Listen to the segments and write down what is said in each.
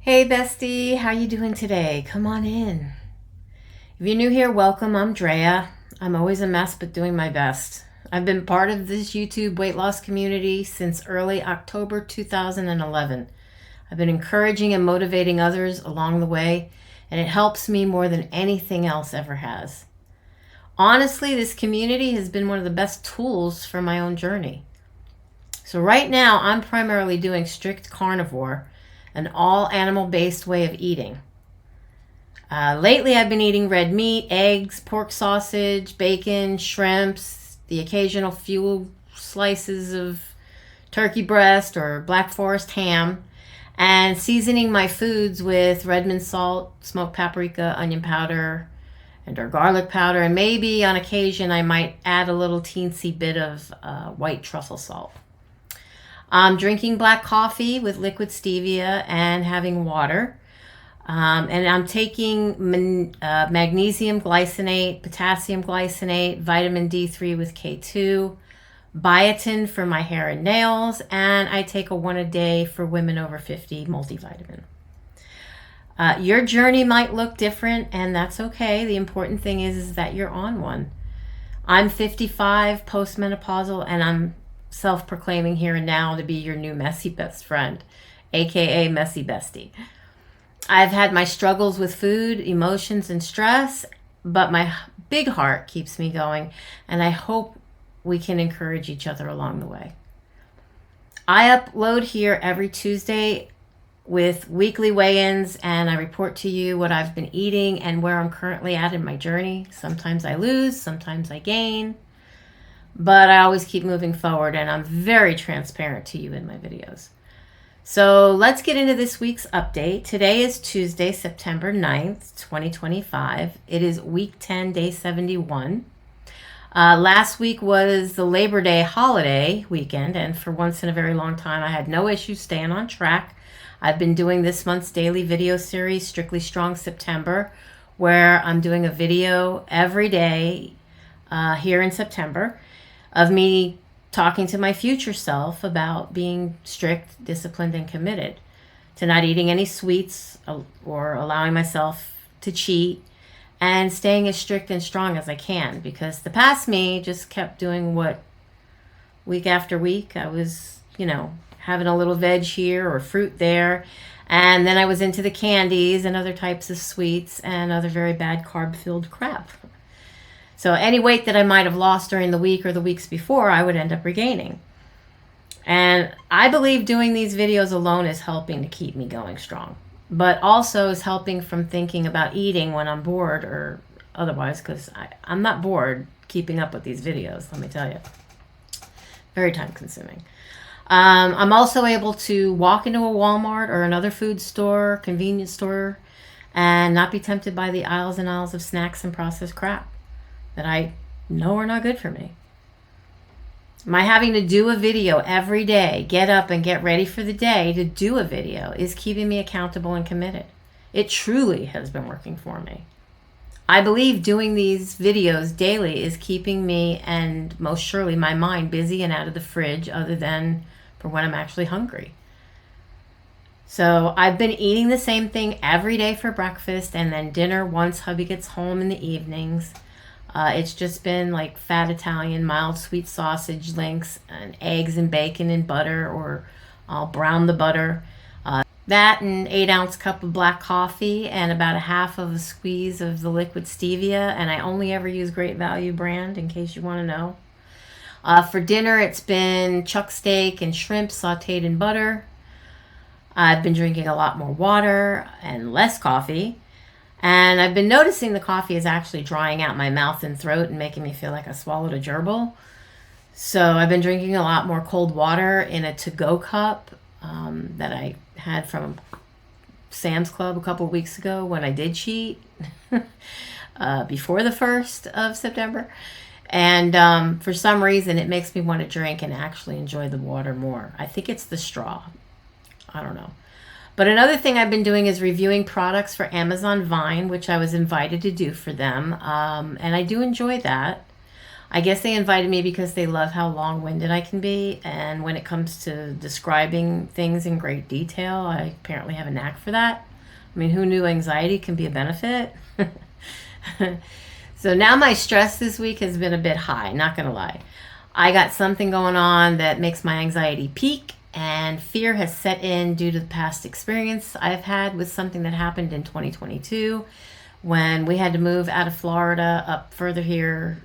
Hey bestie, how you doing today? Come on in. If you're new here, welcome. I'm Drea. I'm always a mess, but doing my best. I've been part of this YouTube weight loss community since early October 2011. I've been encouraging and motivating others along the way, and it helps me more than anything else ever has. Honestly, this community has been one of the best tools for my own journey. So right now, I'm primarily doing strict carnivore, an all animal-based way of eating. Lately, I've been eating red meat, eggs, pork sausage, bacon, shrimps, the occasional few slices of turkey breast or Black Forest ham, and seasoning my foods with Redmond salt, smoked paprika, onion powder, and or garlic powder, and maybe on occasion I might add a little teensy bit of white truffle salt. I'm drinking black coffee with liquid stevia and having water. And I'm taking magnesium glycinate, potassium glycinate, vitamin D3 with K2, biotin for my hair and nails, and I take a one a day for women over 50 multivitamin. Your journey might look different, and that's okay. The important thing is that you're on one. I'm 55, postmenopausal, and I'm self-proclaiming here and now to be your new messy best friend, aka messy bestie. I've had my struggles with food, emotions, and stress, but my big heart keeps me going, and I hope we can encourage each other along the way. I upload here every Tuesday with weekly weigh-ins, and I report to you what I've been eating and where I'm currently at in my journey. Sometimes I lose, sometimes I gain, but I always keep moving forward, and I'm very transparent to you in my videos. So let's get into this week's update. Today is Tuesday, September 9th, 2025. It is week 10, day 71. Last week was the Labor Day holiday weekend, and for once in a very long time, I had no issues staying on track. I've been doing this month's daily video series, Strictly Strong September, where I'm doing a video every day here in September of me talking to my future self about being strict, disciplined, and committed to not eating any sweets or allowing myself to cheat and staying as strict and strong as I can, because the past me just kept doing what week after week. I was, having a little veg here or fruit there, and then I was into the candies and other types of sweets and other very bad carb-filled crap. So any weight that I might have lost during the week or the weeks before, I would end up regaining. And I believe doing these videos alone is helping to keep me going strong, but also is helping from thinking about eating when I'm bored or otherwise, because I'm not bored keeping up with these videos, let me tell you. Very time consuming. I'm also able to walk into a Walmart or another food store, convenience store, and not be tempted by the aisles and aisles of snacks and processed crap that I know are not good for me. My having to do a video every day, get up and get ready for the day to do a video, is keeping me accountable and committed. It truly has been working for me. I believe doing these videos daily is keeping me, and most surely my mind, busy and out of the fridge, other than for when I'm actually hungry. So I've been eating the same thing every day for breakfast and then dinner once hubby gets home in the evenings. It's just been like fat Italian, mild sweet sausage links, and eggs and bacon and butter, or I'll brown the butter. That and 8-ounce cup of black coffee and about a half of a squeeze of the liquid stevia. And I only ever use Great Value brand, in case you want to know. For dinner, it's been chuck steak and shrimp sauteed in butter. I've been drinking a lot more water and less coffee. And I've been noticing the coffee is actually drying out my mouth and throat and making me feel like I swallowed a gerbil. So I've been drinking a lot more cold water in a to-go cup that I had from Sam's Club a couple of weeks ago when I did cheat before the 1st of September. And for some reason, it makes me want to drink and actually enjoy the water more. I think it's the straw. I don't know. But another thing I've been doing is reviewing products for Amazon Vine, which I was invited to do for them. And I do enjoy that. I guess they invited me because they love how long-winded I can be. And when it comes to describing things in great detail, I apparently have a knack for that. I mean, who knew anxiety can be a benefit? So now my stress this week has been a bit high, not going to lie. I got something going on that makes my anxiety peak, and fear has set in due to the past experience I've had with something that happened in 2022 when we had to move out of Florida up further here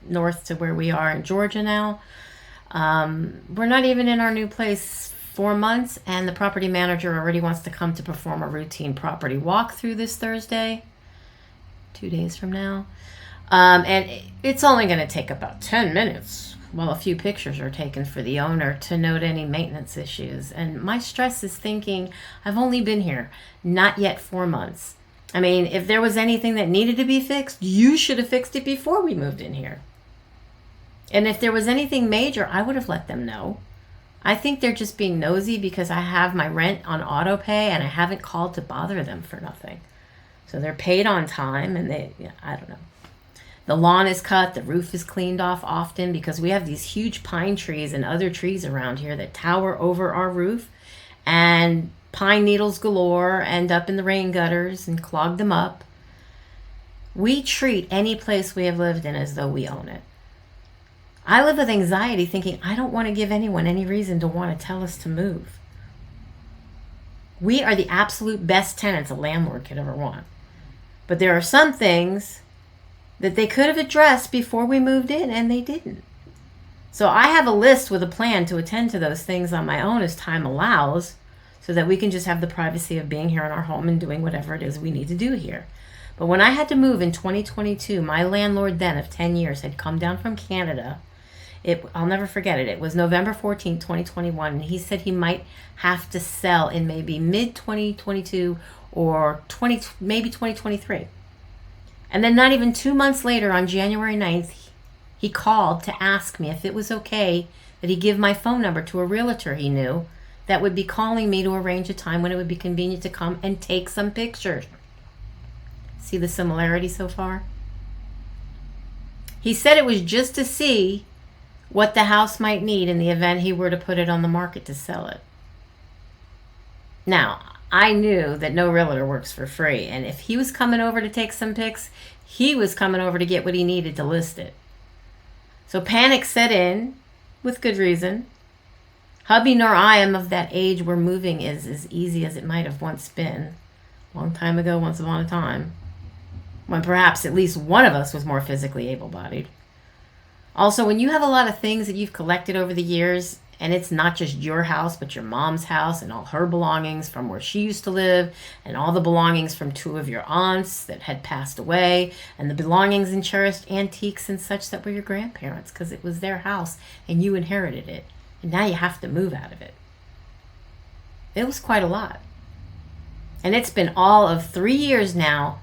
north to where we are in Georgia now. We're not even in our new place 4 months, and the property manager already wants to come to perform a routine property walkthrough this Thursday, 2 days from now. And it's only going to take about 10 minutes while a few pictures are taken for the owner to note any maintenance issues. And my stress is thinking, I've only been here not yet 4 months. I mean, if there was anything that needed to be fixed, you should have fixed it before we moved in here. And if there was anything major, I would have let them know. I think they're just being nosy because I have my rent on auto pay and I haven't called to bother them for nothing. So they're paid on time, and I don't know. The lawn is cut, the roof is cleaned off often because we have these huge pine trees and other trees around here that tower over our roof, and pine needles galore end up in the rain gutters and clog them up. We treat any place we have lived in as though we own it. I live with anxiety thinking I don't want to give anyone any reason to want to tell us to move. We are the absolute best tenants a landlord could ever want. But there are some things that they could have addressed before we moved in, and they didn't. So I have a list with a plan to attend to those things on my own as time allows, so that we can just have the privacy of being here in our home and doing whatever it is we need to do here. But when I had to move in 2022, my landlord then of 10 years had come down from Canada. I'll never forget it. It was November 14, 2021, and he said he might have to sell in maybe mid-2022 or maybe 2023. And then not even 2 months later, on January 9th, he called to ask me if it was okay that he give my phone number to a realtor he knew that would be calling me to arrange a time when it would be convenient to come and take some pictures. See the similarity so far? He said it was just to see what the house might need in the event he were to put it on the market to sell it. Now, I knew that no realtor works for free, and if he was coming over to take some pics, he was coming over to get what he needed to list it. So panic set in, with good reason. Hubby nor I am of that age where moving is as easy as it might have once been. Long time ago, once upon a time, when perhaps at least one of us was more physically able-bodied. Also, when you have a lot of things that you've collected over the years, and it's not just your house, but your mom's house and all her belongings from where she used to live, and all the belongings from 2 of your aunts that had passed away, and the belongings and cherished antiques and such that were your grandparents, because it was their house and you inherited it, and now you have to move out of it. It was quite a lot. And it's been all of 3 years now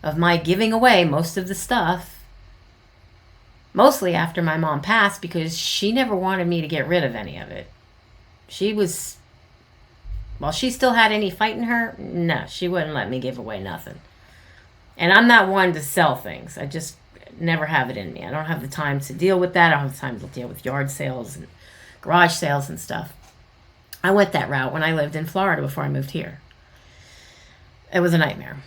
of my giving away most of the stuff, mostly after my mom passed, because she never wanted me to get rid of any of it. She still had any fight in her, no, she wouldn't let me give away nothing. And I'm not one to sell things. I just never have it in me. I don't have the time to deal with that. I don't have the time to deal with yard sales and garage sales and stuff. I went that route when I lived in Florida before I moved here. It was a nightmare.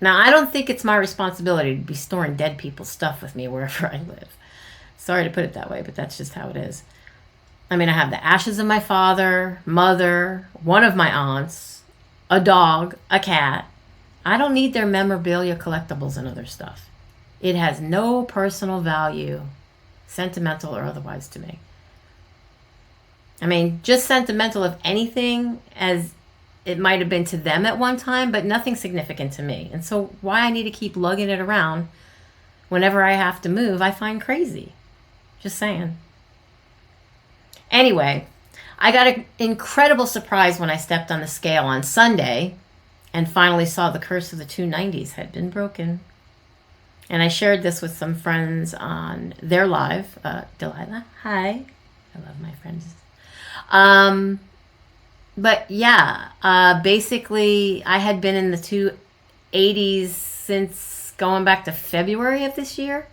Now, I don't think it's my responsibility to be storing dead people's stuff with me wherever I live. Sorry to put it that way, but that's just how it is. I mean, I have the ashes of my father, mother, one of my aunts, a dog, a cat. I don't need their memorabilia, collectibles, and other stuff. It has no personal value, sentimental or otherwise, to me. I mean, just sentimental if anything, as it might have been to them at one time, but nothing significant to me. And so why I need to keep lugging it around whenever I have to move, I find crazy. Just saying. Anyway, I got an incredible surprise when I stepped on the scale on Sunday and finally saw the curse of the 290s had been broken. And I shared this with some friends on their live. Delilah, hi. I love my friends. But yeah, basically I had been in the 280s since going back to February of this year.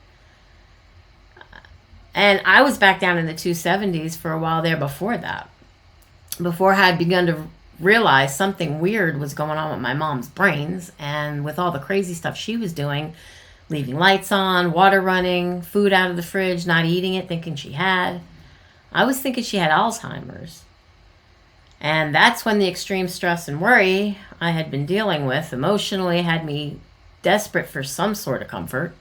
And I was back down in the 270s for a while there before that. Before I had begun to realize something weird was going on with my mom's brains and with all the crazy stuff she was doing, leaving lights on, water running, food out of the fridge, not eating it, thinking she had. I was thinking she had Alzheimer's. And that's when the extreme stress and worry I had been dealing with emotionally had me desperate for some sort of comfort.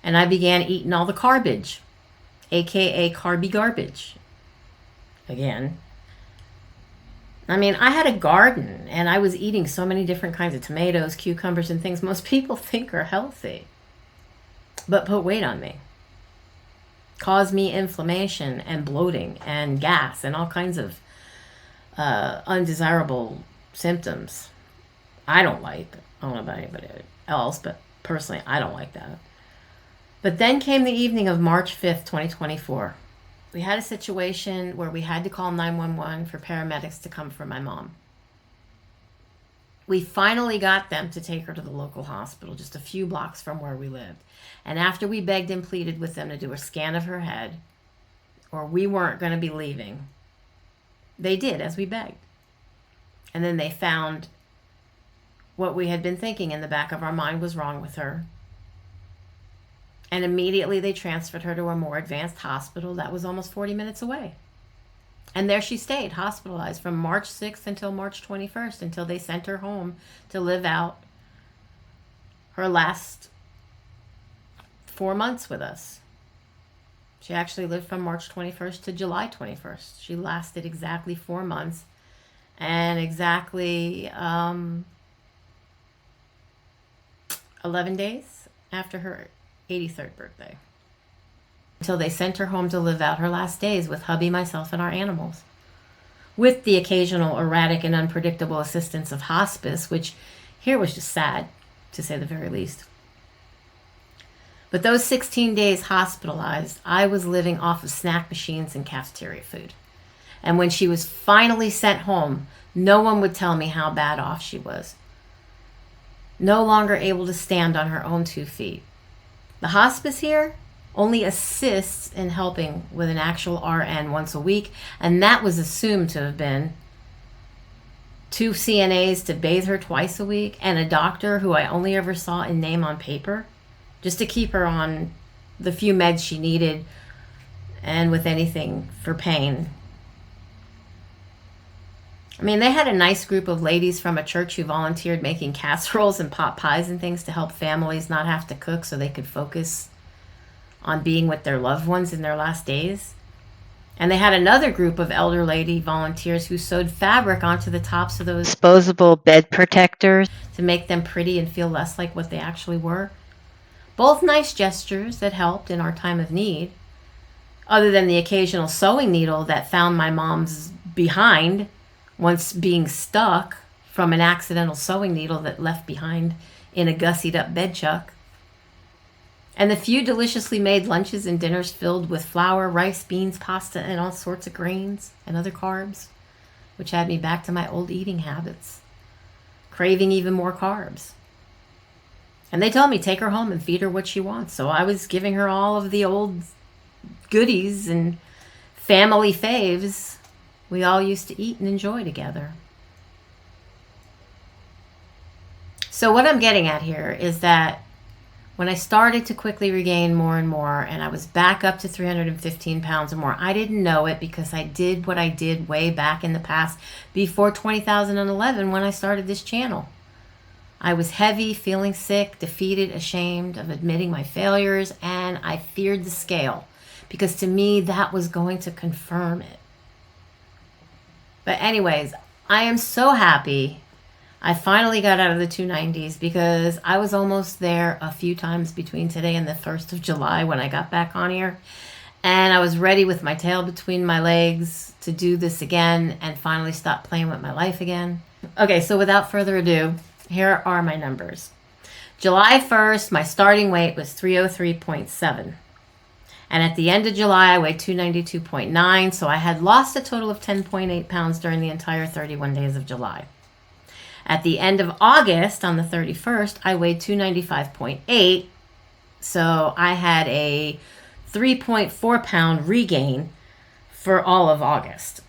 And I began eating all the garbage, aka carby garbage. Again. I mean, I had a garden and I was eating so many different kinds of tomatoes, cucumbers, and things most people think are healthy, but put weight on me. Caused me inflammation and bloating and gas and all kinds of undesirable symptoms. I don't like. I don't know about anybody else, but personally, I don't like that. But then came the evening of March 5th, 2024. We had a situation where we had to call 911 for paramedics to come for my mom. We finally got them to take her to the local hospital just a few blocks from where we lived. And after we begged and pleaded with them to do a scan of her head, or we weren't going to be leaving, they did as we begged. And then they found what we had been thinking in the back of our mind was wrong with her. And immediately they transferred her to a more advanced hospital that was almost 40 minutes away. And there she stayed, hospitalized from March 6th until March 21st, until they sent her home to live out her last 4 months with us. She actually lived from March 21st to July 21st. She lasted exactly 4 months and exactly 11 days after her 83rd birthday, until they sent her home to live out her last days with hubby, myself, and our animals, with the occasional erratic and unpredictable assistance of hospice, which here was just sad, to say the very least. But those 16 days hospitalized, I was living off of snack machines and cafeteria food. And when she was finally sent home, no one would tell me how bad off she was. No longer able to stand on her own 2 feet. The hospice here only assists in helping with an actual RN once a week, and that was assumed to have been 2 CNAs to bathe her twice a week and a doctor who I only ever saw in name on paper, just to keep her on the few meds she needed and with anything for pain. I mean, they had a nice group of ladies from a church who volunteered making casseroles and pot pies and things to help families not have to cook so they could focus on being with their loved ones in their last days. And they had another group of elder lady volunteers who sewed fabric onto the tops of those disposable bed protectors to make them pretty and feel less like what they actually were. Both nice gestures that helped in our time of need, other than the occasional sewing needle that found my mom's behind once being stuck from an accidental sewing needle that left behind in a gussied up bed chuck. And the few deliciously made lunches and dinners filled with flour, rice, beans, pasta, and all sorts of grains and other carbs, which had me back to my old eating habits, craving even more carbs. And they told me, take her home and feed her what she wants. So I was giving her all of the old goodies and family faves we all used to eat and enjoy together. So what I'm getting at here is that when I started to quickly regain more and more, and I was back up to 315 pounds or more, I didn't know it because I did what I did way back in the past before 2011 when I started this channel. I was heavy, feeling sick, defeated, ashamed of admitting my failures, and I feared the scale because to me that was going to confirm it. But anyways, I am so happy I finally got out of the 290s because I was almost there a few times between today and the 1st of July when I got back on here. And I was ready with my tail between my legs to do this again and finally stop playing with my life again. Okay, so without further ado, here are my numbers. July 1st, my starting weight was 303.7. And at the end of July, I weighed 292.9, so I had lost a total of 10.8 pounds during the entire 31 days of July. At the end of August, on the 31st, I weighed 295.8, so I had a 3.4 pound regain for all of August.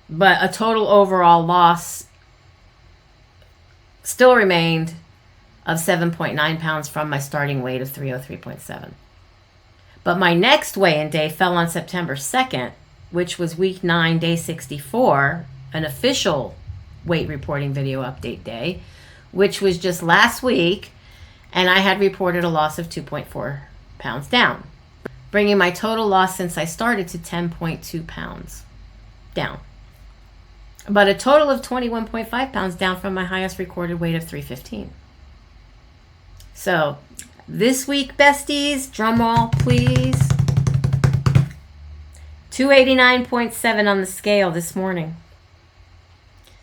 But a total overall loss still remained of 7.9 pounds from my starting weight of 303.7. But my next weigh-in day fell on September 2nd, which was week 9, day 64, an official weight reporting video update day, which was just last week, and I had reported a loss of 2.4 pounds down, bringing my total loss since I started to 10.2 pounds down. But a total of 21.5 pounds down from my highest recorded weight of 315. So this week, besties, drum roll, please. 289.7 on the scale this morning.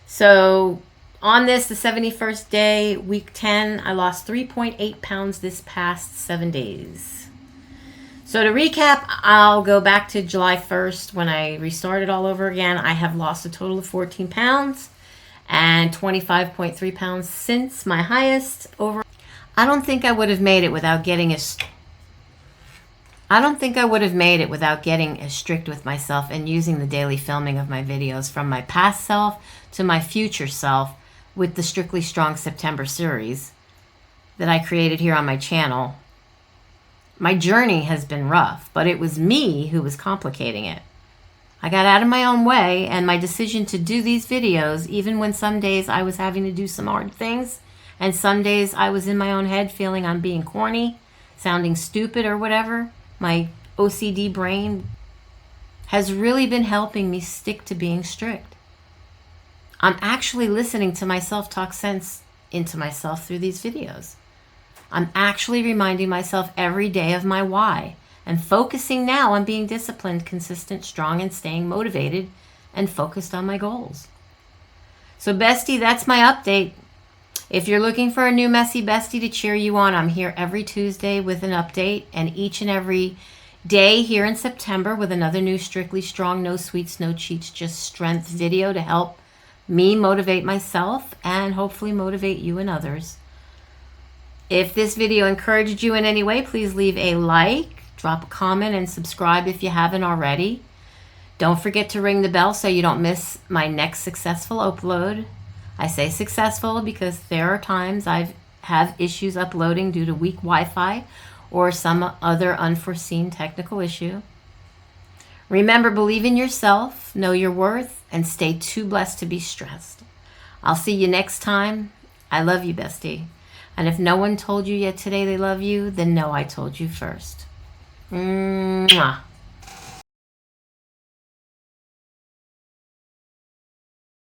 So on this, the 71st day, week 10, I lost 3.8 pounds this past 7 days. So to recap, I'll go back to July 1st when I restarted all over again. I have lost a total of 14 pounds and 25.3 pounds since my highest over. I don't think I would have made it without getting as strict with myself and using the daily filming of my videos from my past self to my future self with the Strictly Strong September series that I created here on my channel. My journey has been rough, but it was me who was complicating it. I got out of my own way, and my decision to do these videos, even when some days I was having to do some hard things, and some days I was in my own head feeling I'm being corny, sounding stupid or whatever, my OCD brain has really been helping me stick to being strict. I'm actually listening to myself talk sense into myself through these videos. I'm actually reminding myself every day of my why and focusing now on being disciplined, consistent, strong, and staying motivated and focused on my goals. So bestie, that's my update. If you're looking for a new messy bestie to cheer you on, I'm here every Tuesday with an update, and each and every day here in September with another new Strictly Strong, no sweets, no cheats, just strength video to help me motivate myself and hopefully motivate you and others. If this video encouraged you in any way, please leave a like, drop a comment, and subscribe if you haven't already. Don't forget to ring the bell so you don't miss my next successful upload. I say successful because there are times I have issues uploading due to weak Wi-Fi or some other unforeseen technical issue. Remember, believe in yourself, know your worth, and stay too blessed to be stressed. I'll see you next time. I love you, bestie. And if no one told you yet today they love you, then know I told you first. Mwah.